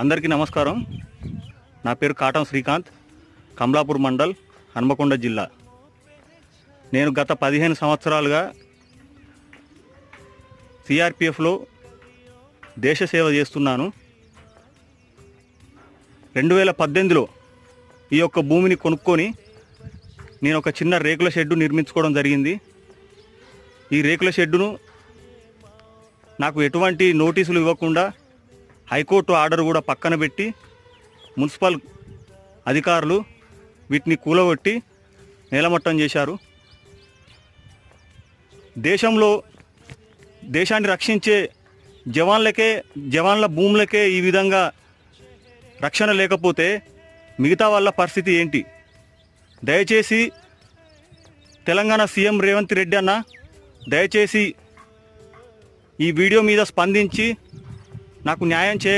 అందరికీ నమస్కారం. నా పేరు కాటం శ్రీకాంత్, కమలాపూర్ మండల్, హన్మకొండ జిల్లా. నేను గత 15 సంవత్సరాలుగా సిఆర్పిఎఫ్లో దేశ సేవ చేస్తున్నాను. 2018లో ఈ యొక్క భూమిని కొనుక్కొని నేను ఒక చిన్న రేకుల షెడ్డు నిర్మించుకోవడం జరిగింది. ఈ రేకుల షెడ్డును నాకు ఎటువంటి నోటీసులు ఇవ్వకుండా హైకోర్టు ఆర్డర్ కూడా పక్కన పెట్టి మున్సిపల్ అధికారులు వీటిని కూలగొట్టి నేలమట్టం చేశారు. దేశాన్ని రక్షించే జవాన్ల భూములకే ఈ విధంగా రక్షణ లేకపోతే మిగతా వాళ్ళ పరిస్థితి ఏంటి? దయచేసి తెలంగాణ సీఎం రేవంత్ రెడ్డి అన్న, దయచేసి ఈ వీడియో మీద స్పందించి నాకు న్యాయం చేయగలరు.